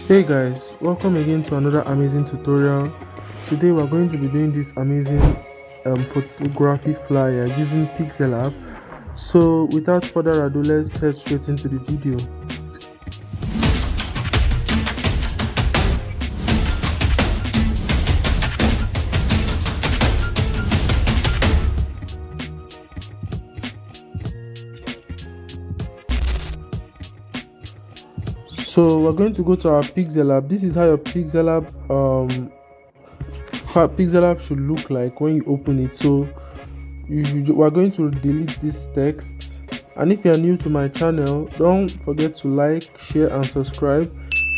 Hey guys, welcome again to another amazing tutorial. Today we're going to be doing this amazing photography flyer using Pixellab. So without further ado, let's head straight into the video. So we're going to go to our Pixellab. This is how your Pixellab should look like when you open it. So we're going to delete this text, and if you're new to my channel, don't forget to like, share and subscribe,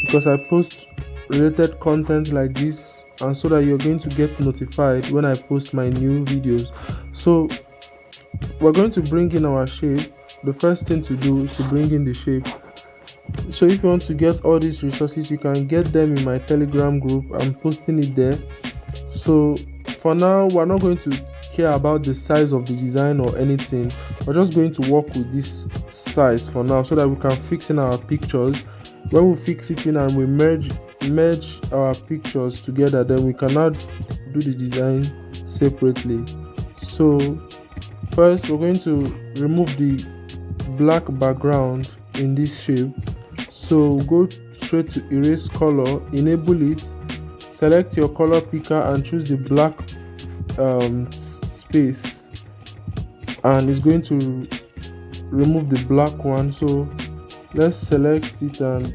because I post related content like this, and so that you're going to get notified when I post my new videos. So we're going to bring in our shape. The first thing to do is to bring in the shape. So if you want to get all these resources, you can get them in my Telegram group. I'm posting it there. So for now, we're not going to care about the size of the design or anything. We're just going to work with this size for now, so that we can fix in our pictures. When we fix it in and we merge our pictures together, then we can now do the design separately. So first, we're going to remove the black background in this shape. So go straight to erase color, enable it, select your color picker and choose the black space, and it's going to remove the black one. So let's select it and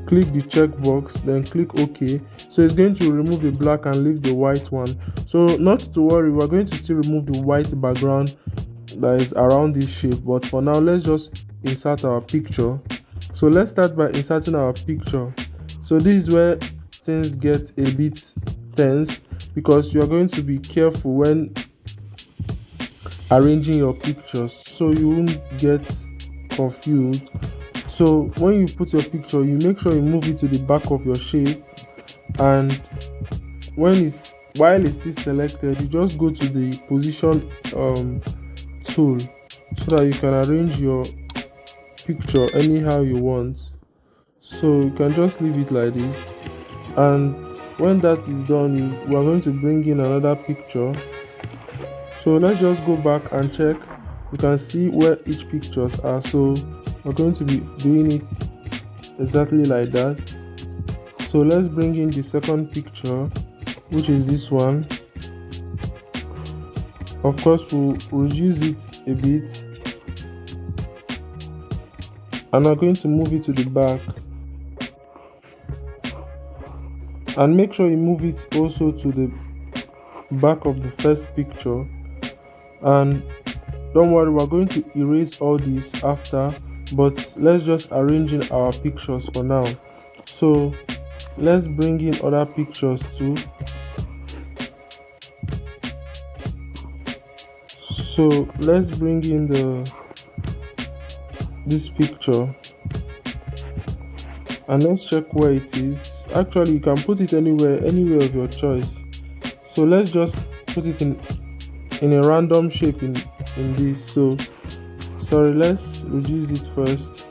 click the checkbox, then click OK. So it's going to remove the black and leave the white one. So not to worry, we're going to still remove the white background that is around this shape, but for now let's just insert our picture. So let's start by inserting our picture. So this is where things get a bit tense, because you are going to be careful when arranging your pictures so you won't get confused. So when you put your picture, you make sure you move it to the back of your shape, and while it's still selected, you just go to the position tool, so that you can arrange your picture anyhow you want. So you can just leave it like this, and when that is done, we are going to bring in another picture. So let's just go back and check. You can see where each pictures are. So we're going to be doing it exactly like that. So let's bring in the second picture, which is this one. Of course, we'll reduce it a bit, and we're going to move it to the back, and make sure you move it also to the back of the first picture. And don't worry, we're going to erase all this after, but let's just arrange in our pictures for now. So let's bring in other pictures too. So let's bring in this picture, and let's check where it is. Actually, you can put it anywhere of your choice. So let's just put it in a random shape in this. So sorry, let's reduce it first.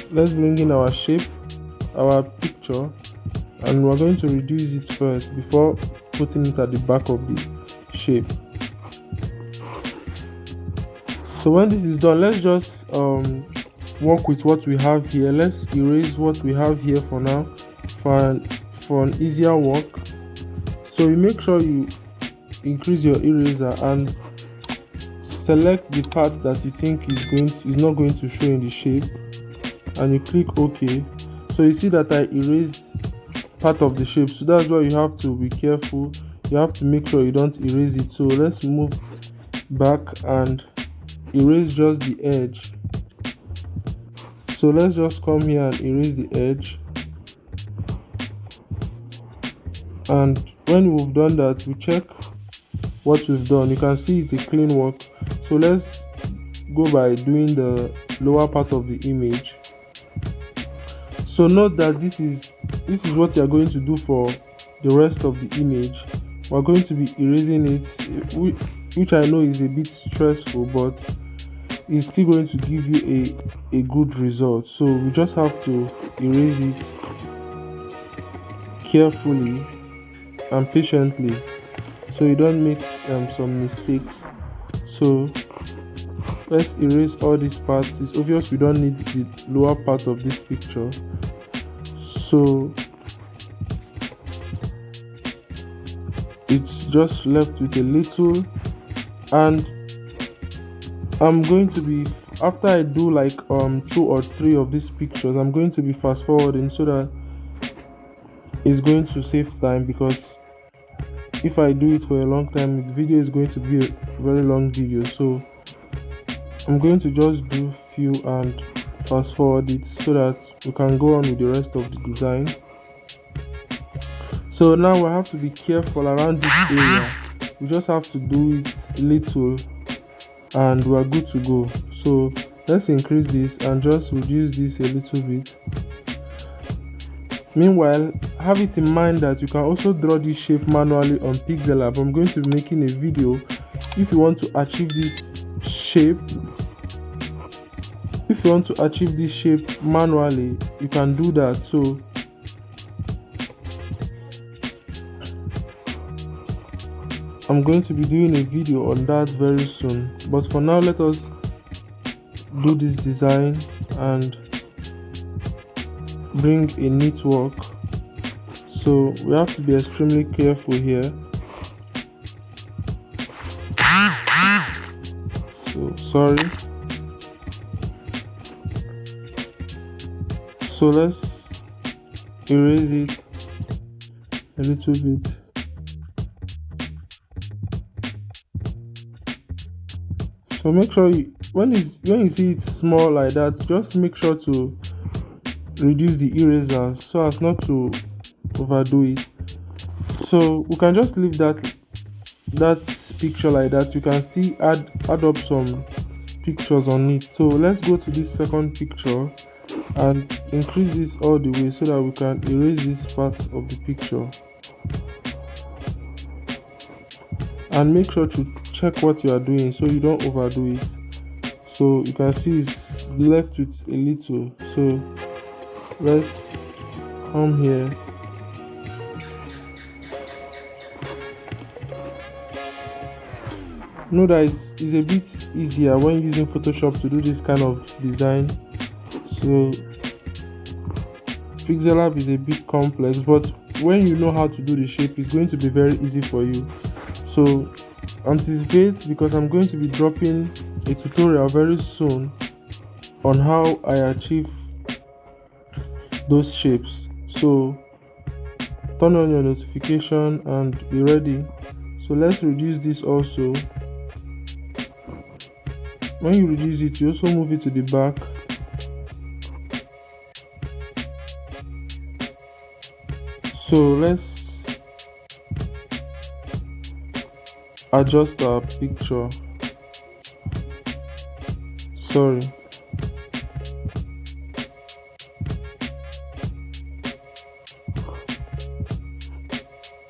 Let's bring in our shape, our picture, and we're going to reduce it first before putting it at the back of the shape. So when this is done, let's just work with what we have here. Let's erase what we have here for now, for an easier work. So you make sure you increase your eraser and select the part that you think is not going to show in the shape, and you click OK. So you see that I erased part of the shape. So that's why you have to be careful. You have to make sure you don't erase it. So let's move back and erase just the edge. So let's just come here and erase the edge, and when we've done that, we check what we've done. You can see it's a clean work. So let's go by doing the lower part of the image. So note that this is what you are going to do for the rest of the image. We're going to be erasing it, which I know is a bit stressful, but it's still going to give you a good result. So we just have to erase it carefully and patiently so you don't make some mistakes. So let's erase all these parts. It's obvious we don't need the lower part of this picture, so it's just left with a little. And I'm going to be, after I do like 2 or 3 of these pictures, I'm going to be fast forwarding so that it's going to save time, because if I do it for a long time, the video is going to be a very long video. So I'm going to just do few and fast forward it so that we can go on with the rest of the design. So now we have to be careful around this area. We just have to do it little and we are good to go. So let's increase this and just reduce this a little bit. Meanwhile, have it in mind that you can also draw this shape manually on Pixellab. I'm going to be making a video if you want to achieve this shape. If you want to achieve this shape manually, you can do that. So I'm going to be doing a video on that very soon. But for now, let us do this design and bring a neat work. So we have to be extremely careful here. So sorry. So let's erase it a little bit. So make sure when you see it small like that, just make sure to reduce the eraser so as not to overdo it. So we can just leave that picture like that. You can still add up some pictures on it. So let's go to this second picture and increase this all the way so that we can erase this part of the picture. And make sure to check what you are doing so you don't overdo it. So you can see it's left with a little. So let's come here. Know that it's a bit easier when using Photoshop to do this kind of design. So Pixellab is a bit complex, but when you know how to do the shape, it's going to be very easy for you. So anticipate, because I'm going to be dropping a tutorial very soon on how I achieve those shapes. So turn on your notification and be ready. So let's reduce this also. When you reduce it, you also move it to the back. So let's adjust our picture. Sorry.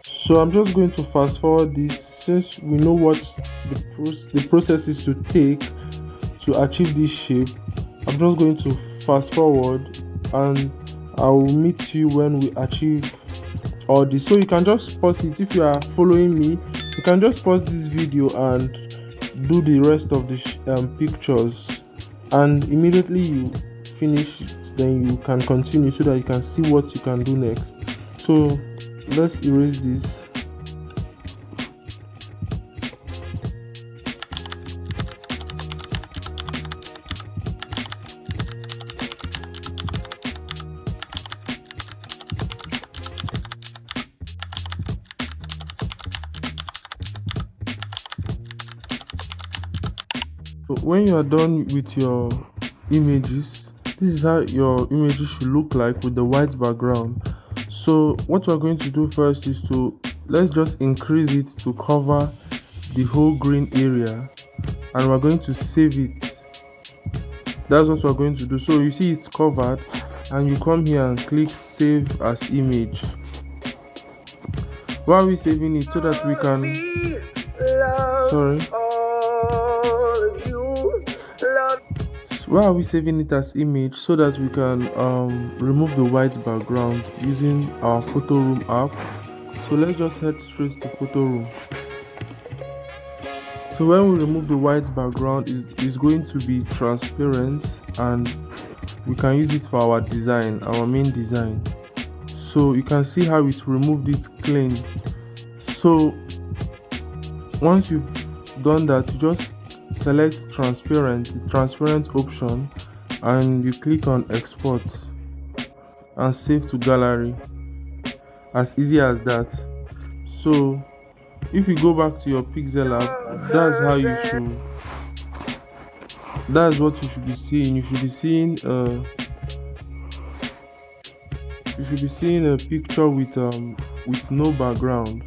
So I'm just going to fast forward this, since we know what the process is to take to achieve this shape. I'm just going to fast forward and I will meet you when we achieve all this. So you can just pause it. If you are following me, you can just pause this video and do the rest of the pictures, and immediately you finish it, then you can continue so that you can see what you can do next. So let's erase this. So when you are done with your images, this is how your images should look like with the white background. So what we're going to do first is let's just increase it to cover the whole green area, and we're going to save it. That's what we're going to do. So you see it's covered, and you come here and click save as image. Why are we saving it? So that we can Why are we saving it as image? So that we can remove the white background using our photo room app. So let's just head straight to photo room. So when we remove the white background, is going to be transparent, and we can use it for our design, our main design. So you can see how it removed it clean. So once you've done that, you just select the transparent option, and you click on export and save to gallery. As easy as that. So if you go back to your Pixellab, that's what you should be seeing. You should be seeing a picture with no background.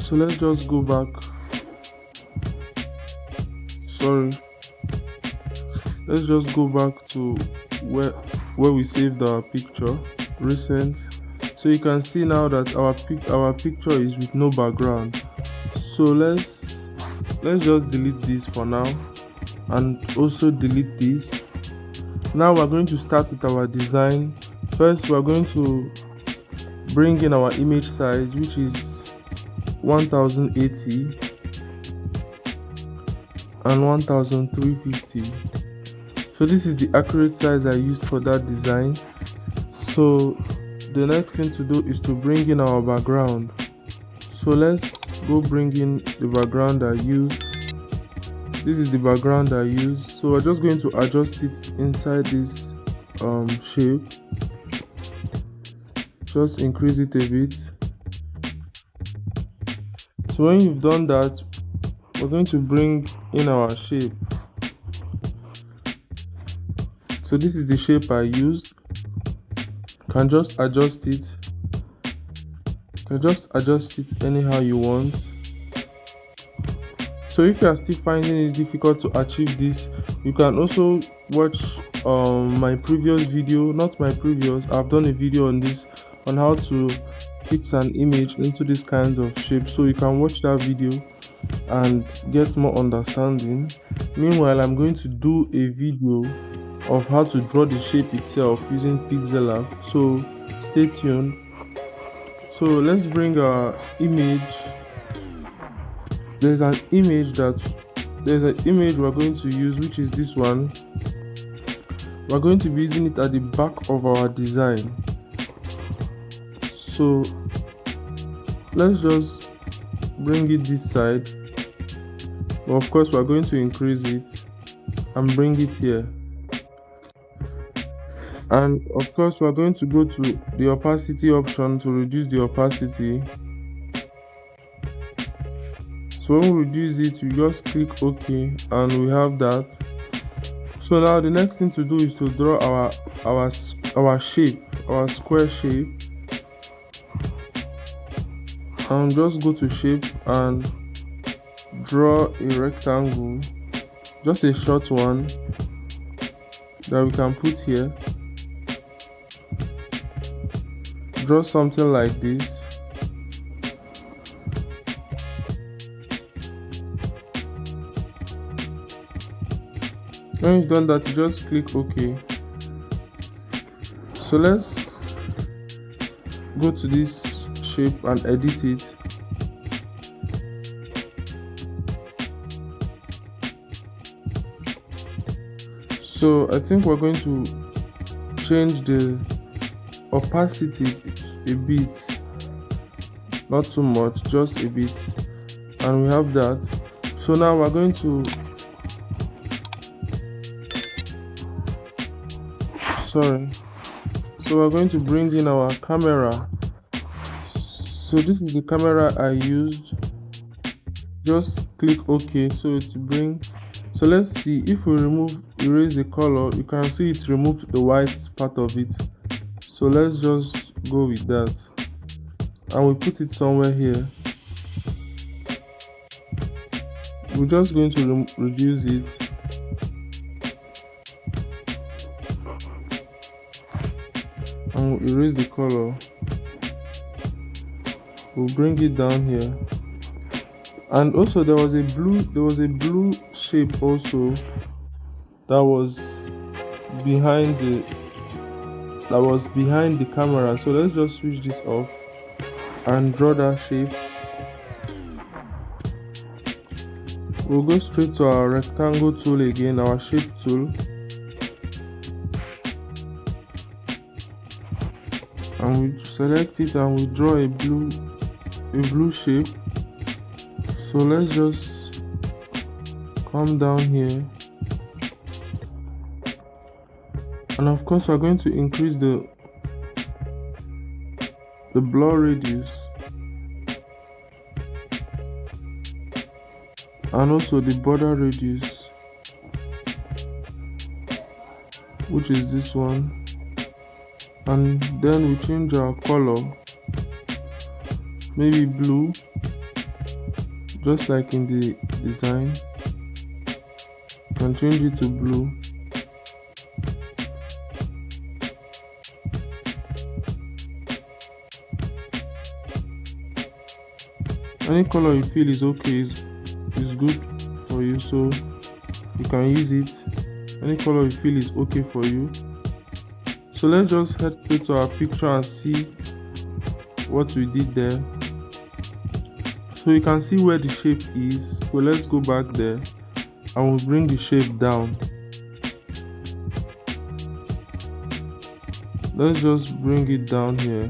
So let's just go back. Let's just go back to where we saved our picture, recent. So you can see now that our picture is with no background. So let's just delete this for now, and also delete this. Now we're going to start with our design. First, we're going to bring in our image size, which is 1080 and 1350. So this is the accurate size I used for that design. So the next thing to do is to bring in our background. So let's go bring in the background I used. This is the background I used. So we're just going to adjust it inside this shape. Just increase it a bit. So when you've done that, we're going to bring in our shape. So this is the shape I used. You can just adjust it. You can just adjust it anyhow you want. So if you are still finding it difficult to achieve this, you can also watch my previous video. I've done a video on this, on how to fix an image into this kind of shape. So you can watch that video and get more understanding. Meanwhile, I'm going to do a video of how to draw the shape itself using Pixellab. So stay tuned. So let's bring our image. There's an image we're going to use, which is this one. We're going to be using it at the back of our design. So let's just bring it this side. But of course, we're going to increase it and bring it here. And of course, we're going to go to the opacity option to reduce the opacity. So when we reduce it, we just click OK, and we have that. So now the next thing to do is to draw our shape, our square shape. And just go to shape and draw a rectangle, just a short one that we can put here. Draw something like this. When you've done that, you just click OK. So let's go to this shape and edit it. So I think we're going to change the opacity a bit, not too much, just a bit, and we have that. So now we're going to bring in our camera. So this is the camera I used. Just click OK. So let's see, if we erase the color, you can see it removed the white part of it. So let's just go with that, and we put it somewhere here. We're just going to reduce it. And we'll erase the color. We'll bring it down here. And also there was a blue shape also that was behind the camera. So let's just switch this off and draw that shape. We'll go straight to our rectangle tool again, our shape tool, and we select it and we draw a blue shape. So let's just come down here, and of course we're going to increase the blur radius and also the border radius, which is this one, and then we change our color, maybe blue, just like in the design. You can change it to blue. Any color you feel is okay, is good for you, so you can use it. Any color you feel is okay for you. So let's just head straight to our picture and see what we did there. So you can see where the shape is. So let's go back there and we'll bring the shape down. Let's just bring it down here.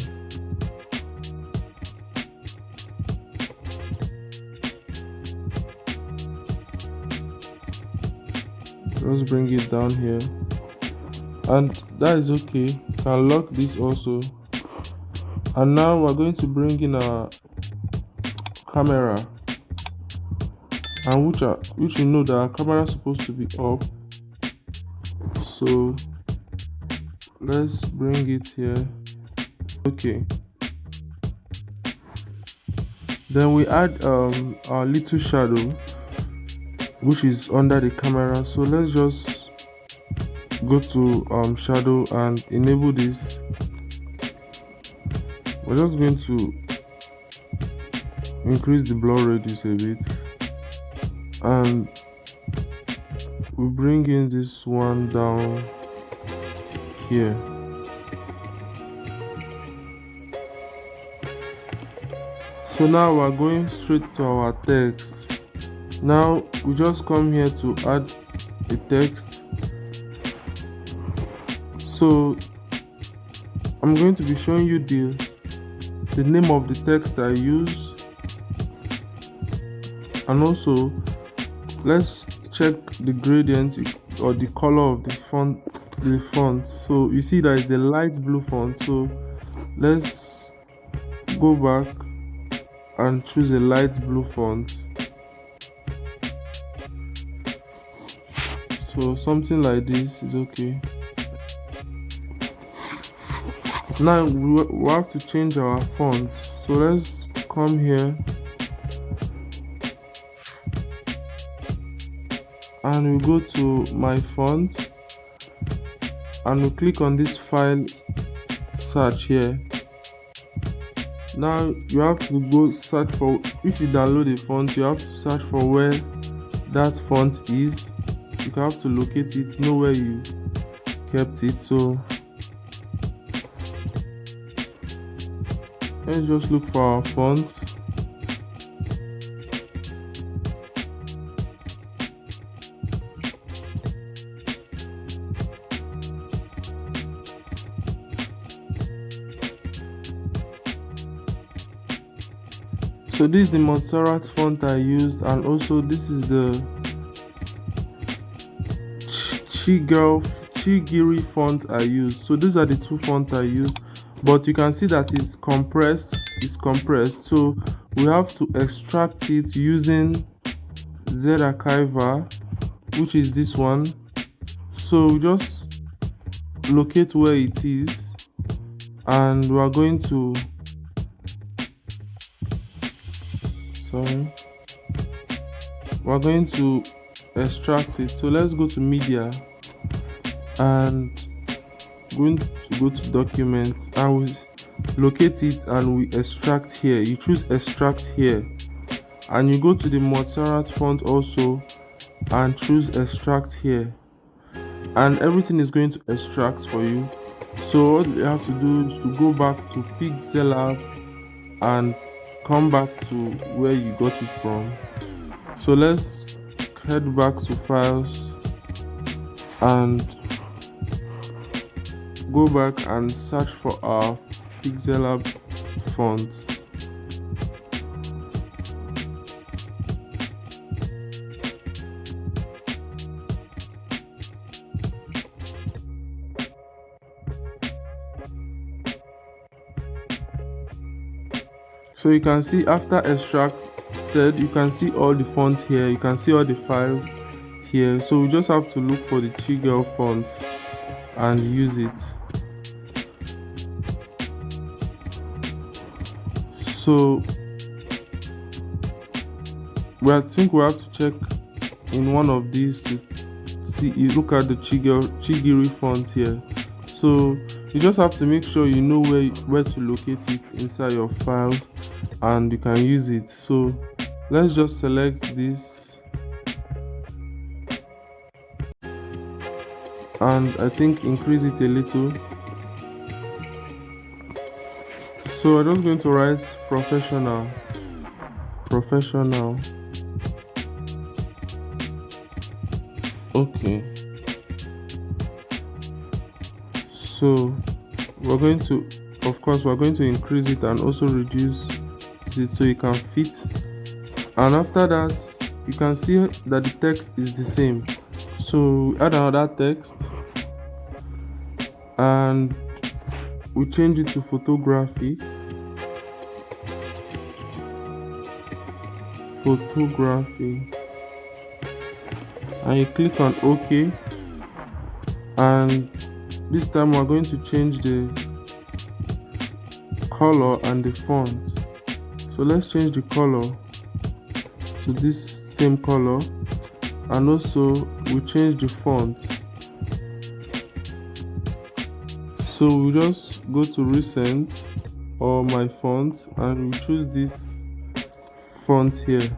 Let's bring it down here, and that is okay. You can lock this also. And now we're going to bring in our camera, and which you know that our camera is supposed to be up. So let's bring it here. Okay, then we add our little shadow, which is under the camera. So let's just go to shadow and enable this. We're just going to increase the blur radius a bit, and we bring in this one down here. So now we're going straight to our text. Now we just come here to add the text. So I'm going to be showing you the name of the text I use, and also let's check the gradient or the color of the font. So you see that it's a light blue font, so let's go back and choose a light blue font. So something like this is okay. Now we have to change our font. So let's come here and we go to my font and we click on this file search here. Now you have to go search for, if you download a font, you have to search for where that font is. You have to locate it, know where you kept it. So let's just look for our font. So this is the Montserrat font I used, and also this is the Chigiri font I used. So these are the two fonts I used, but you can see that it's compressed. So we have to extract it using Z-Archiver, which is this one. So we just locate where it is, and we are going to extract it. So let's go to media and going to go to document, and we locate it and we extract here. You choose extract here, and you go to the Montserrat font also and choose extract here, and everything is going to extract for you. So what you have to do is to go back to Pixellab and come back to where you got it from. So let's head back to files and go back and search for our Pixellab font. So you can see after extracted, you can see all the font here, you can see all the files here. So we just have to look for the Chigel font and use it. So I think we have to check in one of these to see. You look at the Chigiri font here. So you just have to make sure you know where to locate it inside your file and you can use it. So let's just select this, and I think increase it a little. So I'm just going to write professional. Okay, so we're going to, of course, we're going to increase it and also reduce it so it can fit. And after that, you can see that the text is the same. So we add another text and we change it to photography. And you click on OK, and this time we're going to change the color and the font. So let's change the color to this same color, and also we change the font. So we just go to recent or my font and we choose this font here.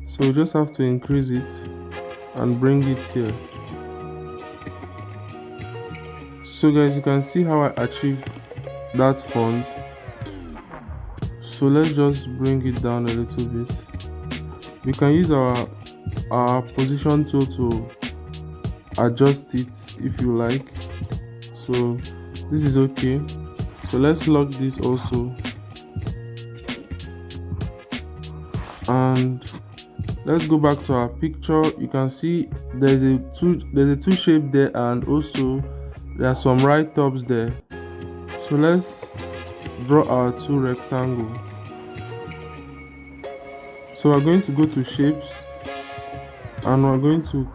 So we just have to increase it and bring it here. So guys, you can see how I achieved that font. So let's just bring it down a little bit. We can use our position tool to adjust it if you like. So this is okay. So let's lock this also, and let's go back to our picture. You can see there's a two shape there, and also there are some write-ups there. So let's draw our two rectangles. So we're going to go to shapes and we're going to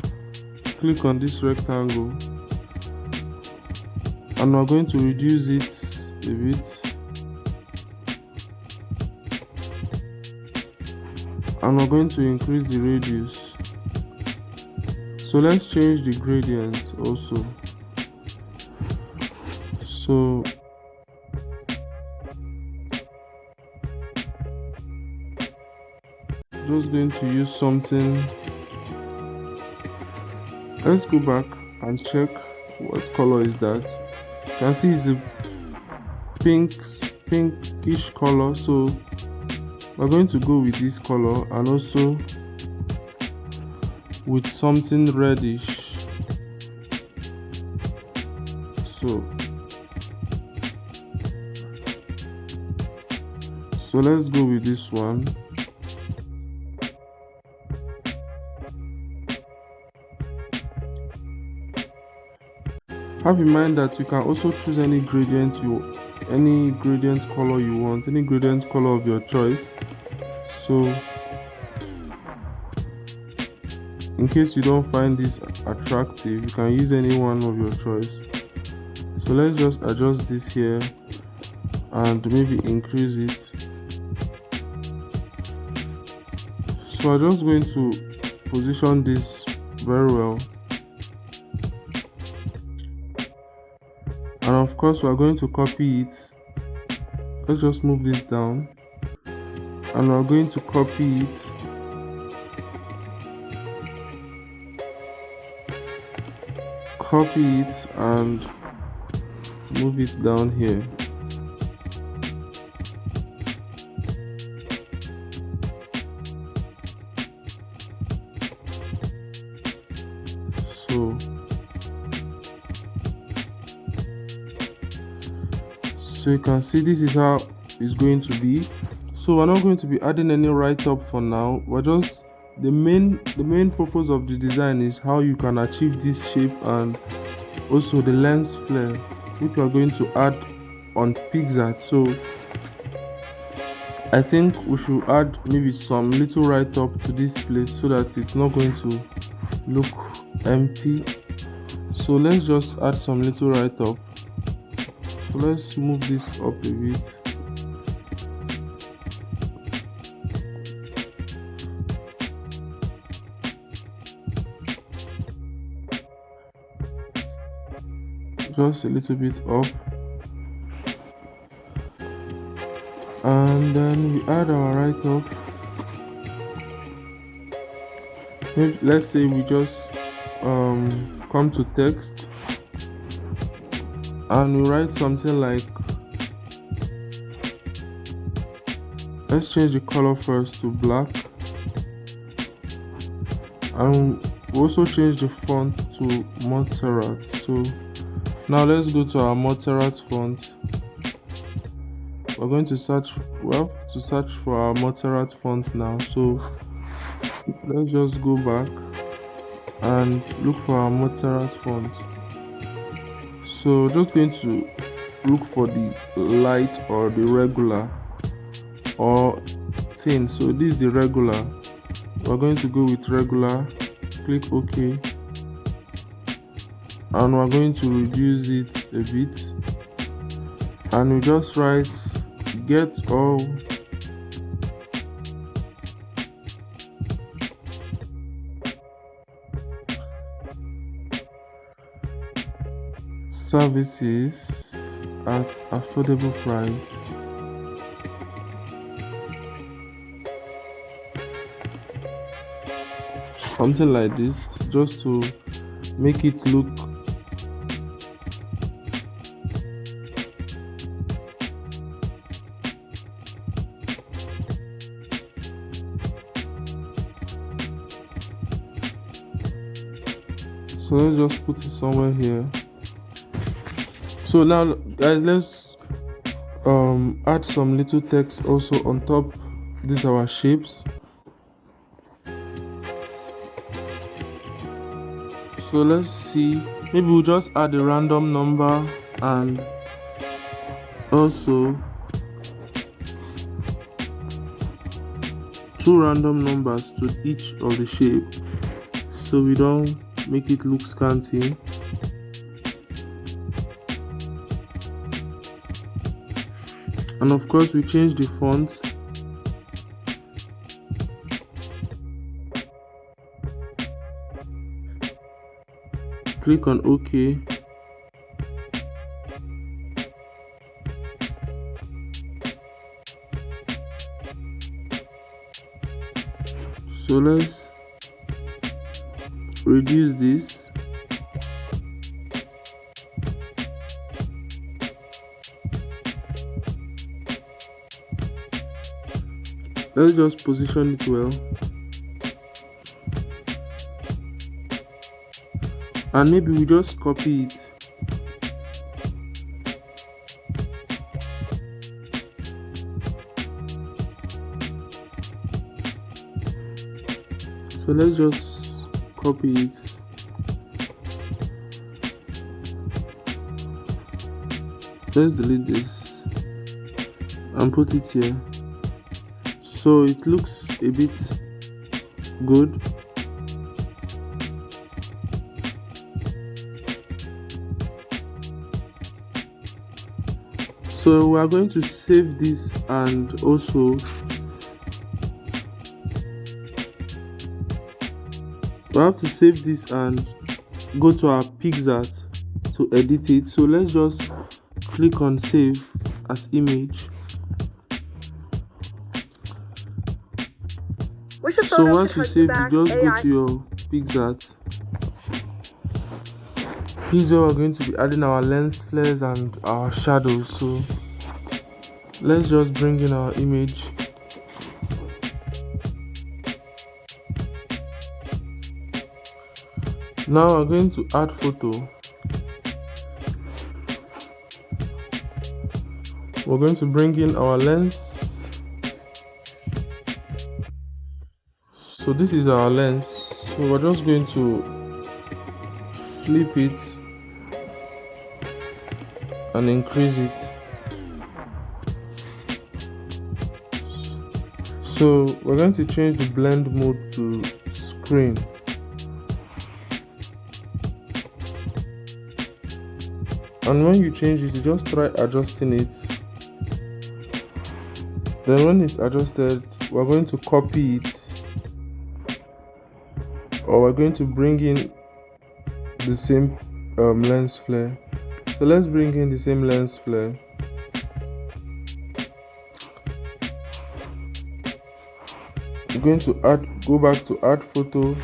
click on this rectangle and we're going to reduce it a bit, and we're going to increase the radius. So let's change the gradient also. So just going to use something. Let's go back and check what color is that. You can see it's a pinkish color, so we're going to go with this color and also with something reddish. So let's go with this one. Have in mind that you can also choose any gradient color you want, any gradient color of your choice. So in case you don't find this attractive, you can use any one of your choice. So let's just adjust this here and maybe increase it. So I'm just going to position this very well. And of course we are going to copy it. Let's just move this down and we're going to copy it copy it and move it down here. So you can see this is how it's going to be. So we're not going to be adding any write-up for now. We're just the main purpose of the design is how you can achieve this shape, and also the lens flare, which we're going to add on Pixellab. So I think we should add maybe some little write-up to this place so that it's not going to look empty. So let's just add some little write-up. So let's move this up a bit. Just a little bit up. And then we add our write-up. Maybe let's say we just come to text and we write something like, let's change the color first to black, and we also change the font to Montserrat. So now let's go to our Montserrat font. We're going to search, we have to search for our Montserrat font now. So let's just go back and look for our Montserrat font. So just going to look for the light or the regular or thin. So this is the regular. We're going to go with regular, click OK, and we're going to reduce it a bit, and we just write get all services at affordable price. Something like this, just to make it look so. Let's just put it somewhere here. So now guys, let's add some little text also on top. These are our shapes. So let's see, maybe we'll just add a random number and also 2 random numbers to each of the shape, so we don't make it look scanty. And of course we change the font. Click on OK. So let's reduce this. Let's just position it well. And maybe we just copy it. So let's just copy it. Let's delete this and put it here. So it looks a bit good. So we are going to save this, and also we have to save this and go to our Pixellab to edit it. So let's just click on save as image. So once you save, you just go to your Pixellab This is where we're going to be adding our lens flares and our shadows. So let's just bring in our image. Now we're going to add photo. We're going to bring in our lens. So this is our lens. So we're just going to flip it and increase it. So we're going to change the blend mode to screen. And when you change it, you just try adjusting it. Then when it's adjusted, we're going to copy it, or we're going to bring in the same lens flare. So let's bring in the same lens flare. We're going to go back to add photo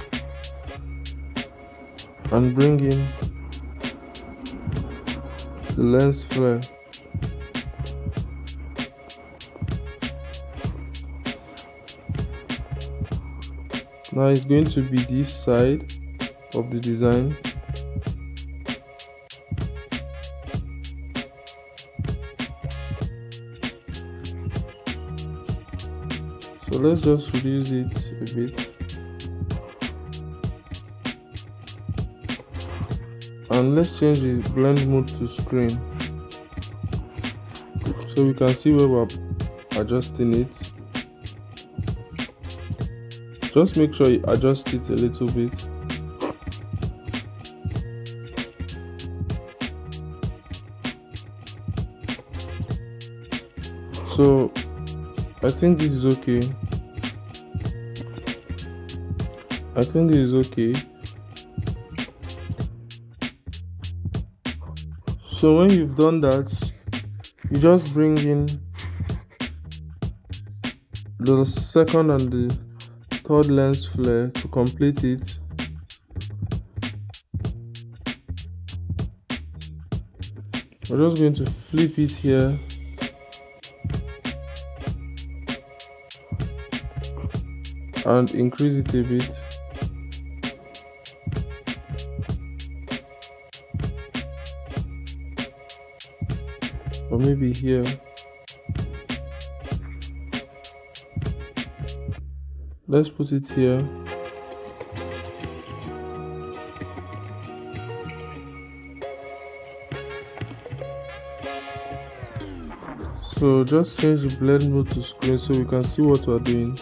and bring in the lens flare. Now it's going to be this side of the design. So let's just reduce it a bit. And let's change the blend mode to screen, so we can see where we're adjusting it. Just make sure you adjust it a little bit. So I think this is okay. So when you've done that, you just bring in the second and the third lens flare to complete it. We're just going to flip it here and increase it a bit. Or maybe here. Let's put it here. So just change the blend mode to screen so we can see what we're doing.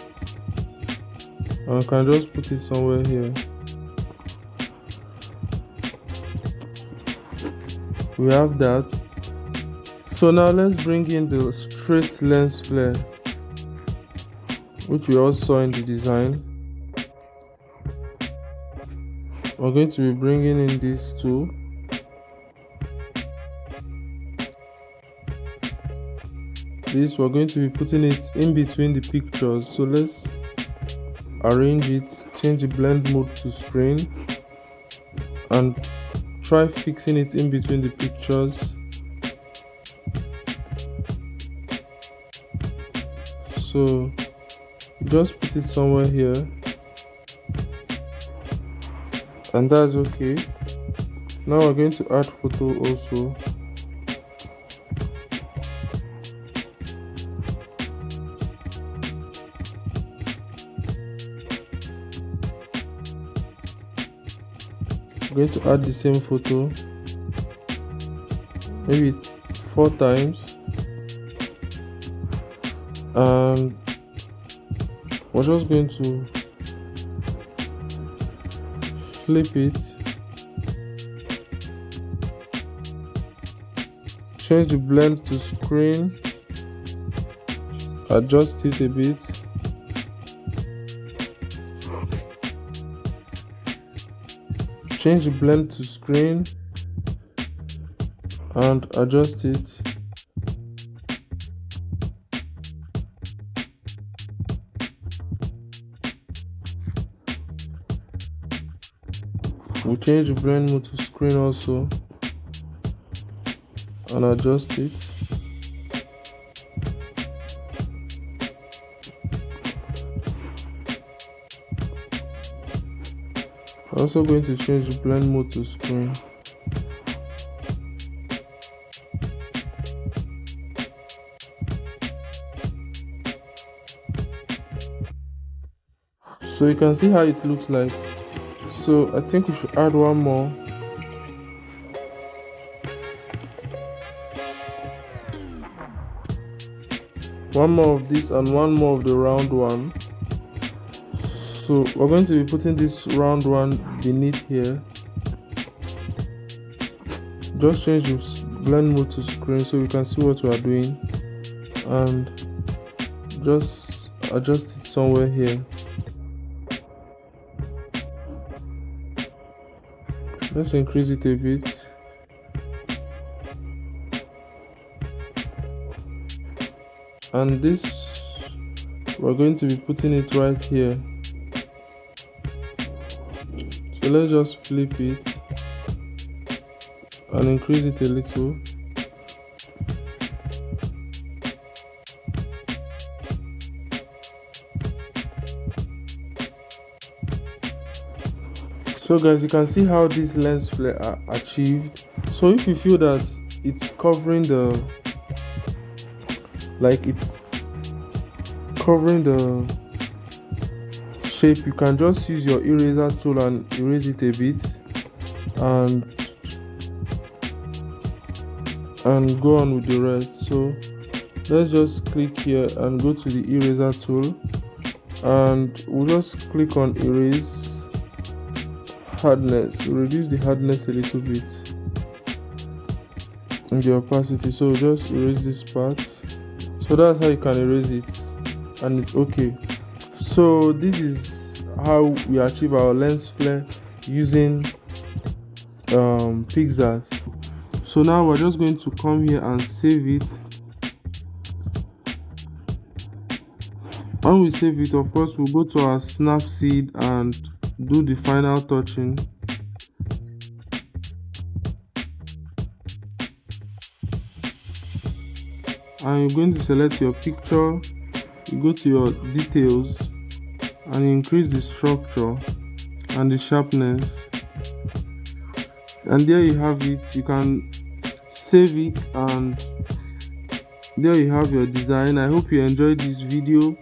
And I can just put it somewhere here. We have that. So now let's bring in the straight lens flare, which we also saw in the design. We're going to be bringing in these two. This, we're going to be putting it in between the pictures. So let's arrange it, change the blend mode to screen, and try fixing it in between the pictures. So just put it somewhere here, and that's okay. Now we're going to add photo also. We're going to add the same photo, maybe 4 times, and we're just going to flip it, change the blend to screen, adjust it a bit, change the blend to screen and adjust it. We change the blend mode to screen screen also and adjust it. I'm also going to change the blend mode to screen. So you can see how it looks like. So I think we should add one more. One more of this and one more of the round one. So we're going to be putting this round one beneath here. Just change the blend mode to screen so we can see what we are doing, and just adjust it somewhere here. Let's increase it a bit. And this, we're going to be putting it right here. So let's just flip it and increase it a little. So guys, you can see how this lens flare are achieved. So if you feel that it's covering the shape, you can just use your eraser tool and erase it a bit and go on with the rest. So let's just click here and go to the eraser tool, and we'll just click on erase hardness. Reduce the hardness a little bit and the opacity. So just erase this part. So that's how you can erase it, and it's okay. So this is how we achieve our lens flare using Pixellab. So now we're just going to come here and save it. When we save it, of course, we'll go to our Snapseed and do the final touching. And you're going to select your picture, you go to your details and increase the structure and the sharpness, and there you have it. You can save it, and there you have your design. I hope you enjoyed this video.